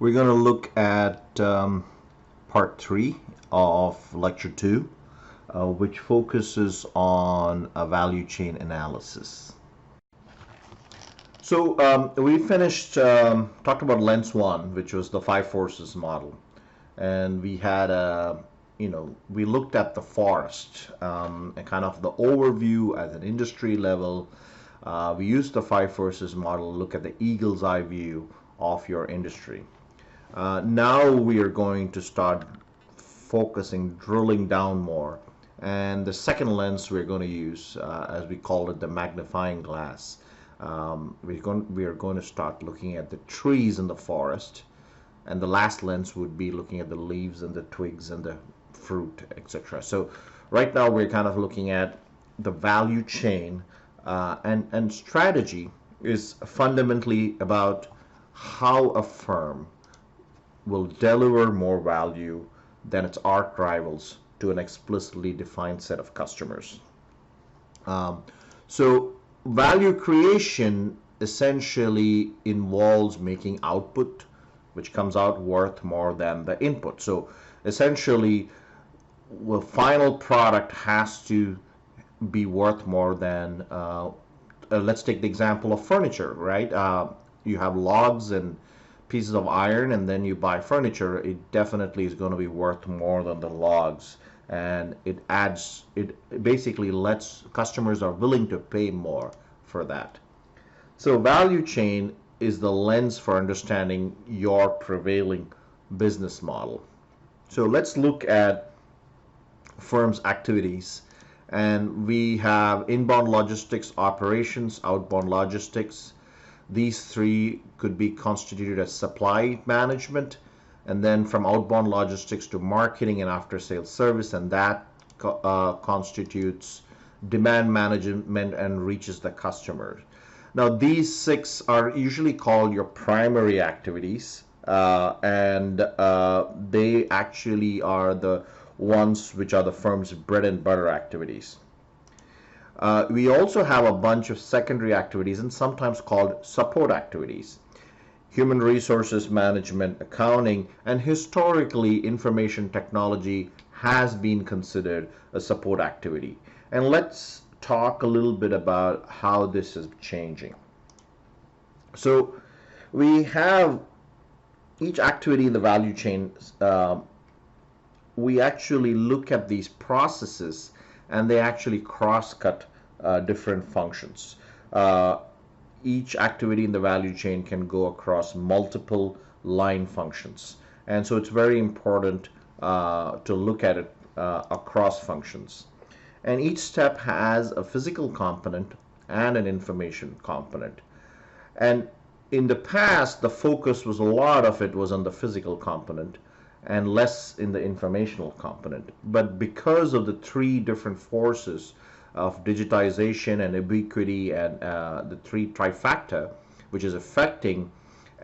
We're going to look at part 3 of lecture 2, which focuses on a value chain analysis. So we finished, talked about lens 1, which was the 5 forces model. And we had we looked at the forest and kind of the overview at an industry level. We used the 5 forces model to look at the eagle's eye view of your industry. Now we are going to start focusing, drilling down more. And the second lens we're going to use, as we call it, the magnifying glass. We are going to start looking at the trees in the forest. And the last lens would be looking at the leaves and the twigs and the fruit, etc. So right now we're kind of looking at the value chain, and strategy is fundamentally about how a firm will deliver more value than its arch rivals to an explicitly defined set of customers. So value creation essentially involves making output which comes out worth more than the input. So essentially, the final product has to be worth more than, let's take the example of furniture, right? You have logs and pieces of iron, and then you buy furniture. It definitely is going to be worth more than the logs. And it basically lets customers are willing to pay more for that. So value chain is the lens for understanding your prevailing business model. So let's look at firms' activities. And we have inbound logistics operations, outbound logistics. These three could be constituted as supply management, and then from outbound logistics to marketing and after sales service, and that constitutes demand management and reaches the customer. Now, these 6 are usually called your primary activities, and they actually are the ones which are the firm's bread and butter activities. We also have a bunch of secondary activities and sometimes called support activities. Human resources management, accounting, and historically information technology has been considered a support activity. And let's talk a little bit about how this is changing. So we have each activity in the value chain. We actually look at these processes and they actually cross-cut different functions. Each activity in the value chain can go across multiple line functions, and so it's very important to look at it across functions. And each step has a physical component and an information component. And in the past, the focus was a lot of it was on the physical component and less in the informational component. But because of the 3 different forces of digitization and ubiquity and the 3 trifecta, which is affecting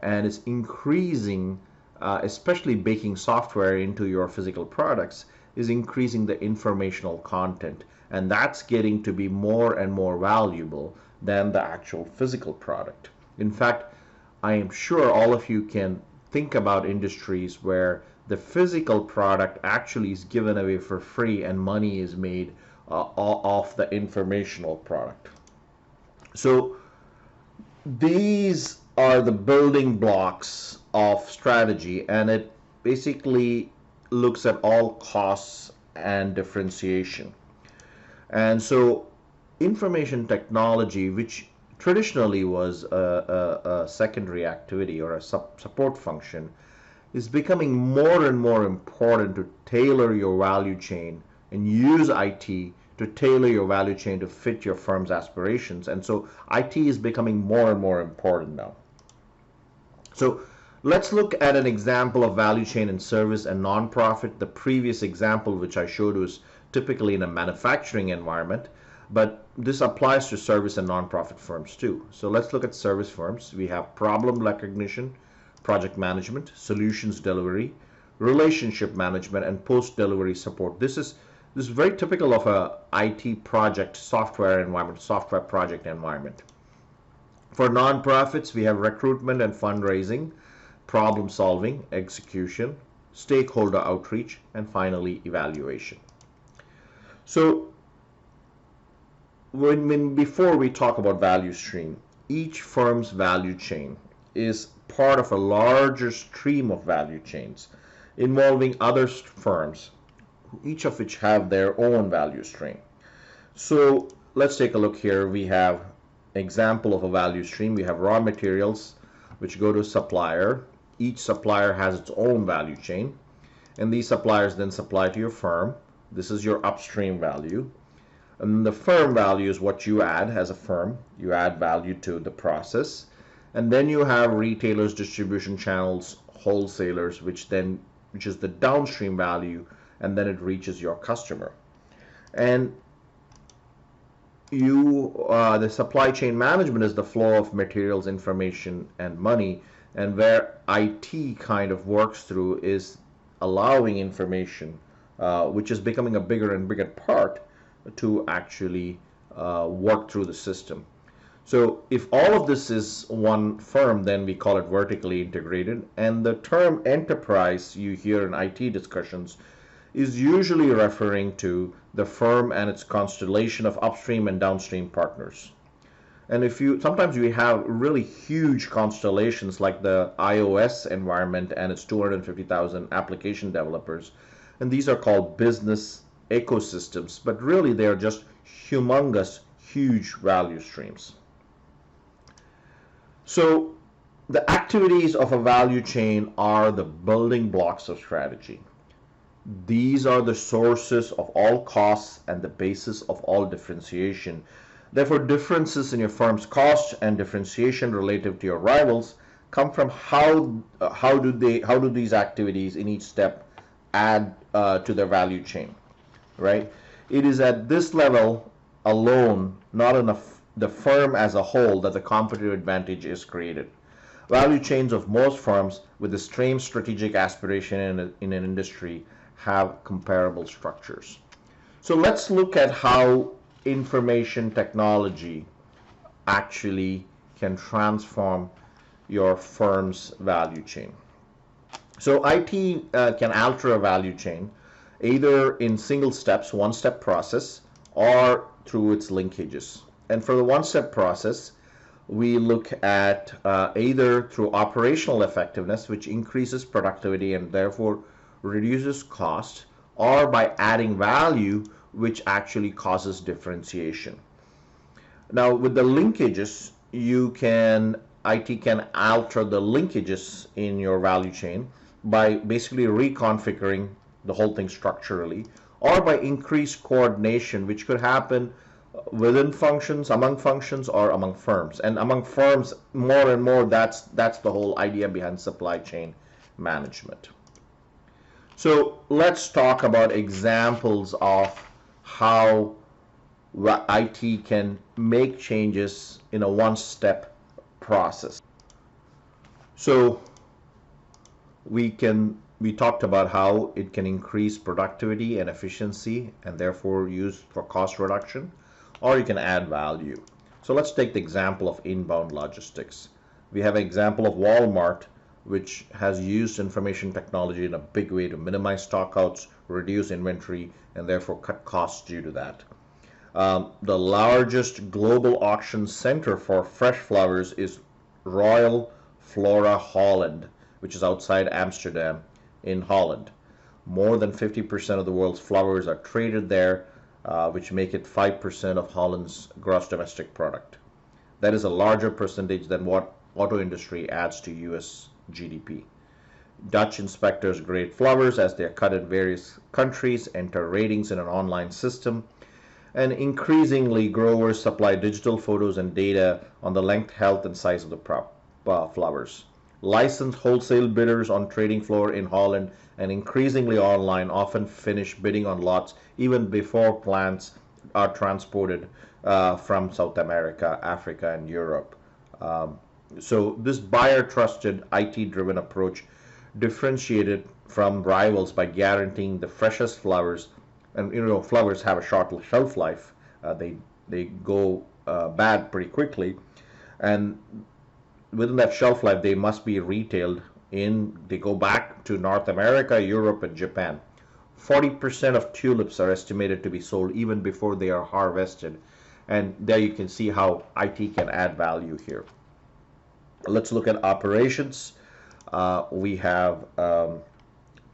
and is increasing, especially baking software into your physical products, is increasing the informational content, and that's getting to be more and more valuable than the actual physical product. In fact, I am sure all of you can think about industries where the physical product actually is given away for free and money is made off the informational product. So these are the building blocks of strategy, and it basically looks at all costs and differentiation. And so information technology, which traditionally was a secondary activity or a support function, is becoming more and more important to tailor your value chain and use IT to tailor your value chain to fit your firm's aspirations. And so IT is becoming more and more important now. So let's look at an example of value chain in service and nonprofit. The previous example which I showed was typically in a manufacturing environment, but this applies to service and nonprofit firms too. So let's look at service firms. We have problem recognition, project management, solutions delivery, relationship management, and post-delivery support. This is very typical of a IT project software environment, software project environment. For nonprofits, we have recruitment and fundraising, problem solving, execution, stakeholder outreach, and finally evaluation. So before we talk about value stream, each firm's value chain is part of a larger stream of value chains involving other firms, each of which have their own value stream. So let's take a look here. We have example of a value stream. We have raw materials which go to a supplier. Each supplier has its own value chain, and these suppliers then supply to your firm. This is your upstream value. And the firm value is what you add as a firm. You add value to the process. And then you have retailers, distribution channels, wholesalers, which is the downstream value, and then it reaches your customer. And the supply chain management is the flow of materials, information, and money. And where IT kind of works through is allowing information, which is becoming a bigger and bigger part, to actually work through the system. So if all of this is one firm, then we call it vertically integrated. And the term enterprise you hear in IT discussions is usually referring to the firm and its constellation of upstream and downstream partners. And sometimes we have really huge constellations like the iOS environment and its 250,000 application developers, and these are called business ecosystems, but really they are just humongous, huge value streams. So the activities of a value chain are the building blocks of strategy. These are the sources of all costs and the basis of all differentiation. Therefore, differences in your firm's cost and differentiation relative to your rivals come from how do these activities in each step add to their value chain, right? It is at this level alone, not in the firm as a whole, that the competitive advantage is created. Value chains of most firms with the same strategic aspiration in an industry have comparable structures. So let's look at how information technology actually can transform your firm's value chain. So IT can alter a value chain either in single steps, one-step process, or through its linkages. And for the one-step process, we look at either through operational effectiveness, which increases productivity and therefore reduces cost, or by adding value, which actually causes differentiation. Now, with the linkages, IT can alter the linkages in your value chain by basically reconfiguring the whole thing structurally, or by increased coordination, which could happen within functions, or among firms. And among firms, more and more, that's the whole idea behind supply chain management. So let's talk about examples of how IT can make changes in a one-step process. So we talked about how it can increase productivity and efficiency and therefore used for cost reduction, or you can add value. So let's take the example of inbound logistics. We have an example of Walmart, which has used information technology in a big way to minimize stockouts, reduce inventory, and therefore cut costs due to that. The largest global auction center for fresh flowers is Royal Flora Holland, which is outside Amsterdam in Holland. More than 50% of the world's flowers are traded there, which make it 5% of Holland's gross domestic product. That is a larger percentage than what auto industry adds to US GDP. Dutch inspectors grade flowers as they are cut in various countries, enter ratings in an online system, and increasingly growers supply digital photos and data on the length, health, and size of the flowers. Licensed wholesale bidders on trading floor in Holland and increasingly online often finish bidding on lots even before plants are transported from South America, Africa, and Europe. So this buyer-trusted, IT-driven approach differentiated from rivals by guaranteeing the freshest flowers. And flowers have a short shelf life. They go bad pretty quickly, and within that shelf life, they must be retailed they go back to North America, Europe, and Japan. 40% of tulips are estimated to be sold even before they are harvested. And there you can see how IT can add value here. Let's look at operations. We have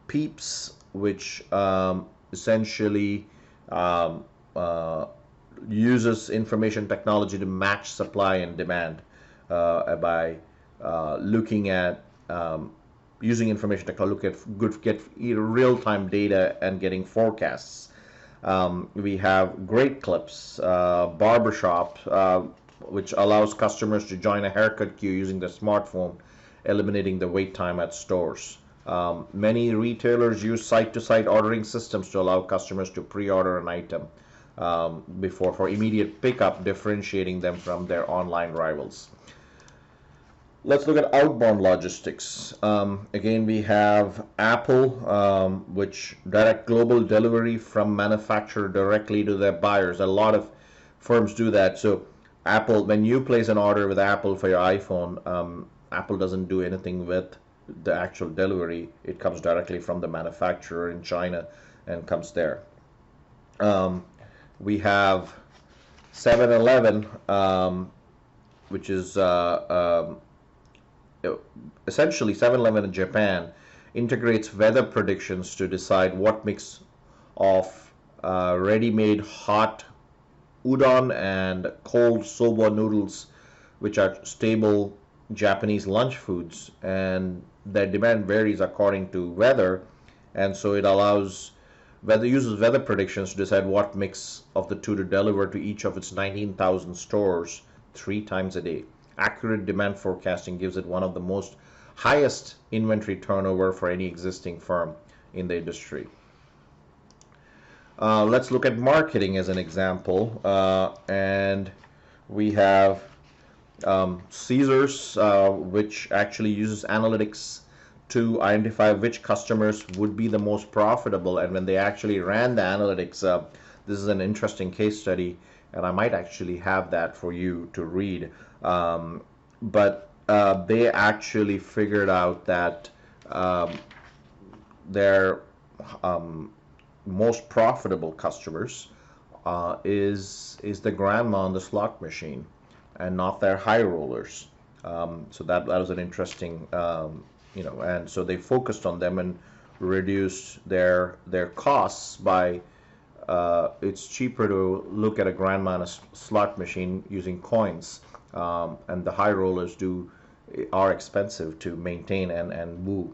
PEEPs, which essentially uses information technology to match supply and demand by looking at using information technology, get real-time data and getting forecasts. We have Great Clips, barbershop, which allows customers to join a haircut queue using their smartphone, eliminating the wait time at stores. Many retailers use site-to-site ordering systems to allow customers to pre-order an item for immediate pickup, differentiating them from their online rivals. Let's look at outbound logistics. Again, we have Apple, which direct global delivery from manufacturer directly to their buyers. A lot of firms do that. So Apple, when you place an order with Apple for your iPhone, Apple doesn't do anything with the actual delivery. It comes directly from the manufacturer in China and comes there. We have 7-Eleven, which is essentially 7-Eleven in Japan integrates weather predictions to decide what mix of ready-made hot udon and cold soba noodles, which are stable Japanese lunch foods, and their demand varies according to weather, and so it uses weather predictions to decide what mix of the two to deliver to each of its 19,000 stores 3 times a day. Accurate demand forecasting gives it one of the most highest inventory turnover for any existing firm in the industry. Let's look at marketing as an example, and we have Caesars, which actually uses analytics to identify which customers would be the most profitable. And when they actually ran the analytics, this is an interesting case study, and I might actually have that for you to read. But they actually figured out that their most profitable customers is the grandma on the slot machine, and not their high rollers. So that was an interesting, and so they focused on them and reduced their costs by. It's cheaper to look at a grandma on a slot machine using coins, and the high rollers are expensive to maintain and move.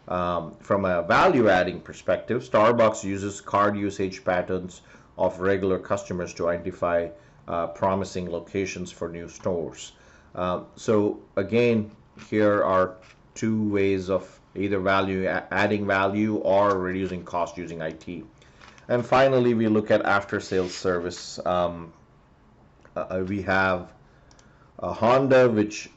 From a value-adding perspective, Starbucks uses card usage patterns of regular customers to identify promising locations for new stores. So again, here are 2 ways of either adding value or reducing cost using IT. And finally, we look at after-sales service. We have Honda, which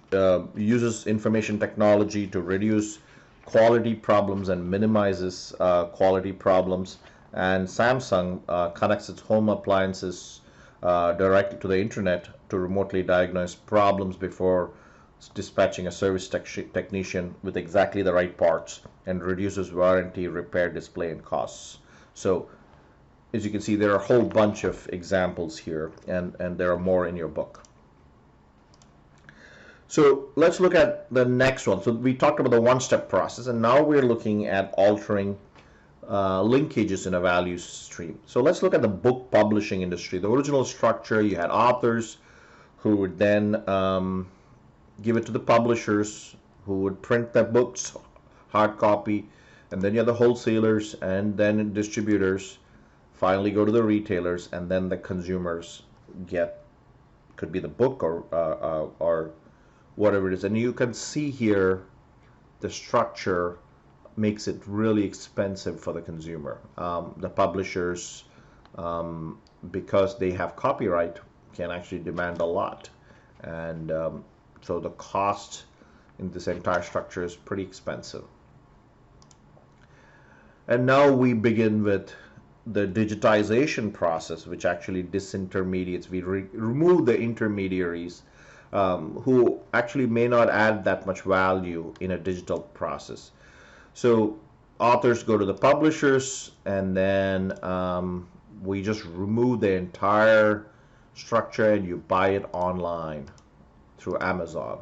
uses information technology to reduce quality problems and minimizes quality problems. And Samsung connects its home appliances directly to the internet to remotely diagnose problems before dispatching a service technician with exactly the right parts, and reduces warranty, repair, display, and costs. So as you can see, there are a whole bunch of examples here, and there are more in your book. So let's look at the next one. So we talked about the one-step process, and now we're looking at altering linkages in a value stream. So let's look at the book publishing industry. The original structure, you had authors who would then give it to the publishers, who would print the books, hard copy, and then you have the wholesalers, and then distributors, finally go to the retailers, and then the consumers could be the book or whatever it is. And you can see here the structure makes it really expensive for the consumer. The publishers, because they have copyright, can actually demand a lot, and so the cost in this entire structure is pretty expensive. And now we begin with the digitization process, which actually disintermediates. We remove the intermediaries who actually may not add that much value in a digital process. So authors go to the publishers, and then we just remove the entire structure and you buy it online through Amazon.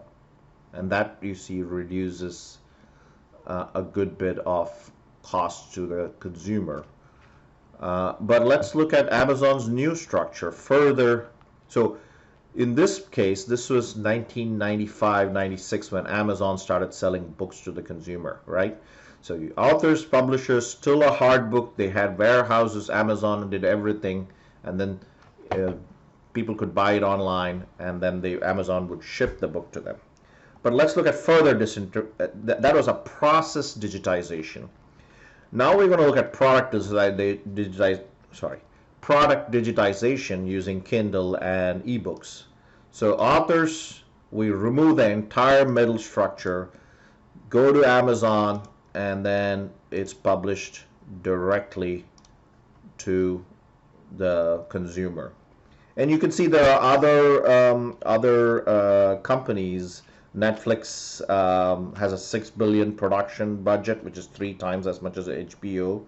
And that, you see, reduces a good bit of cost to the consumer. But let's look at Amazon's new structure further. So in this case, this was 1995, 96 when Amazon started selling books to the consumer, right? So authors, publishers, still a hard book. They had warehouses. Amazon did everything, and then people could buy it online, and then Amazon would ship the book to them. But let's look at further that was a process digitization. Now we're going to look at product digitization using Kindle and ebooks. So authors, we remove the entire middle structure, go to Amazon, and then it's published directly to the consumer. And you can see there are other companies. Netflix has a $6 billion production budget, which is 3 times as much as HBO.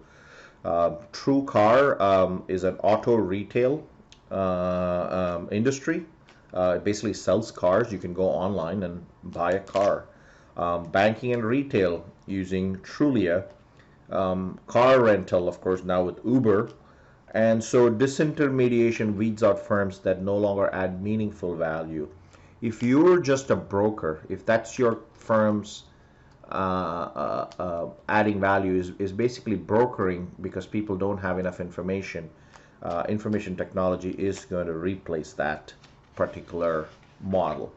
TrueCar is an auto retail industry. It basically sells cars. You can go online and buy a car. Banking and retail using Trulia. Car rental, of course, now with Uber. And so disintermediation weeds out firms that no longer add meaningful value. If you're just a broker, if that's your firm's adding value is basically brokering because people don't have enough information, information technology is going to replace that particular model.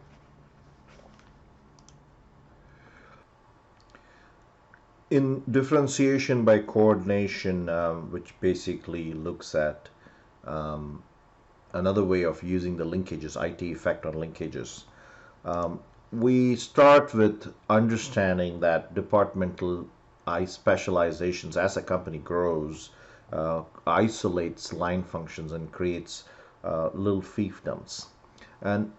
In differentiation by coordination, which basically looks at another way of using the linkages, IT effect on linkages, we start with understanding that departmental specializations, as a company grows, isolates line functions and creates little fiefdoms. And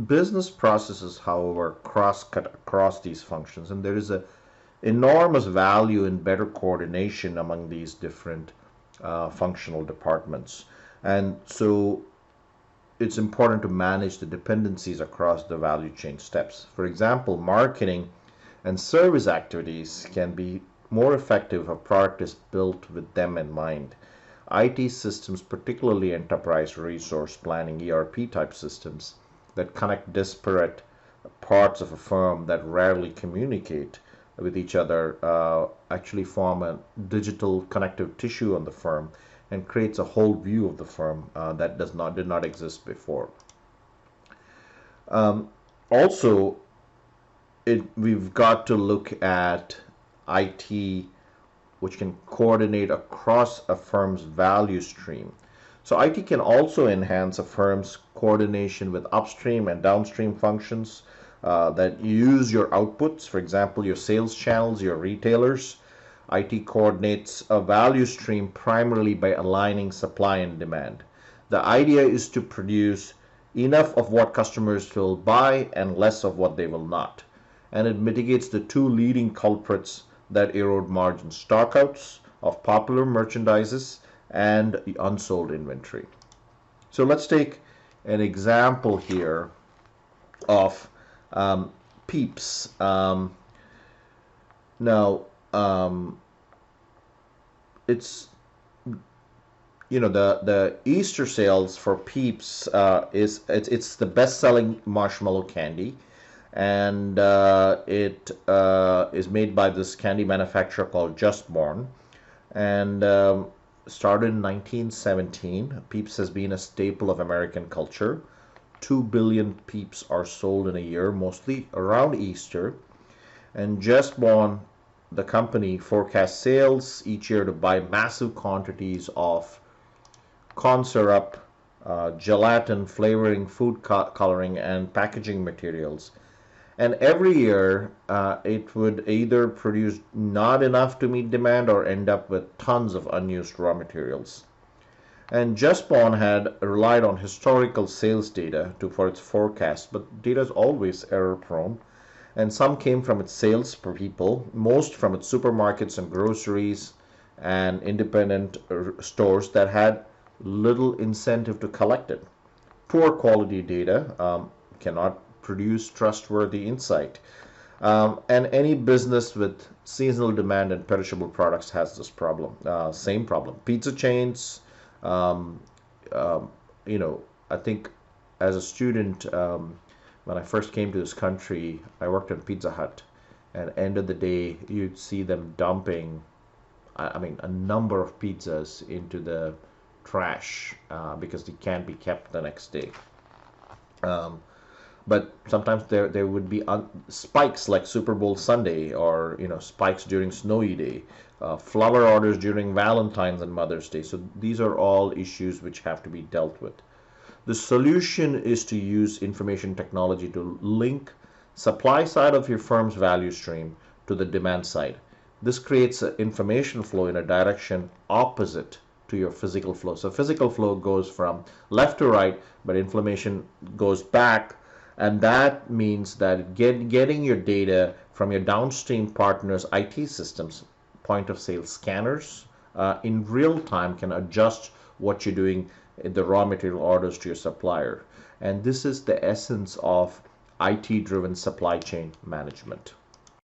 business processes, however, cross-cut across these functions, and there is a enormous value in better coordination among these different functional departments. And so it's important to manage the dependencies across the value chain steps. For example, marketing and service activities can be more effective if a product is built with them in mind. IT systems, particularly enterprise resource planning, ERP type systems that connect disparate parts of a firm that rarely communicate with each other, actually form a digital connective tissue on the firm and creates a whole view of the firm that did not exist before. Also, we've got to look at IT, which can coordinate across a firm's value stream. So IT can also enhance a firm's coordination with upstream and downstream functions that use your outputs, for example, your sales channels, your retailers. IT coordinates a value stream primarily by aligning supply and demand. The idea is to produce enough of what customers will buy and less of what they will not. And it mitigates the two leading culprits that erode margins: stockouts of popular merchandises and the unsold inventory. So let's take an example here of Peeps. Now, it's, you know, the Easter sales for Peeps it's the best-selling marshmallow candy, and it is made by this candy manufacturer called Just Born, and started in 1917. Peeps has been a staple of American culture. 2 billion Peeps are sold in a year, mostly around Easter. And Just Born, the company, forecasts sales each year to buy massive quantities of corn syrup, gelatin, flavoring, food coloring, and packaging materials. And every year, it would either produce not enough to meet demand or end up with tons of unused raw materials. And Justbon had relied on historical sales data for its forecast, but data is always error prone. And some came from its sales per people, most from its supermarkets and groceries and independent stores that had little incentive to collect it. Poor quality data cannot produce trustworthy insight. And any business with seasonal demand and perishable products has this problem, same problem. Pizza chains, um, um, you know, I think as a student, when I first came to this country, I worked at Pizza Hut. And end of the day, you'd see them dumping, I mean, a number of pizzas into the trash because they can't be kept the next day. Um, but sometimes there would be spikes like Super Bowl Sunday, or spikes during snowy day, flower orders during Valentine's and Mother's Day. So these are all issues which have to be dealt with. The solution is to use information technology to link supply side of your firm's value stream to the demand side. This creates an information flow in a direction opposite to your physical flow. So physical flow goes from left to right, but information goes back, and that means that getting your data from your downstream partners' IT systems, point of sale scanners, in real time can adjust what you're doing in the raw material orders to your supplier. And this is the essence of IT driven supply chain management.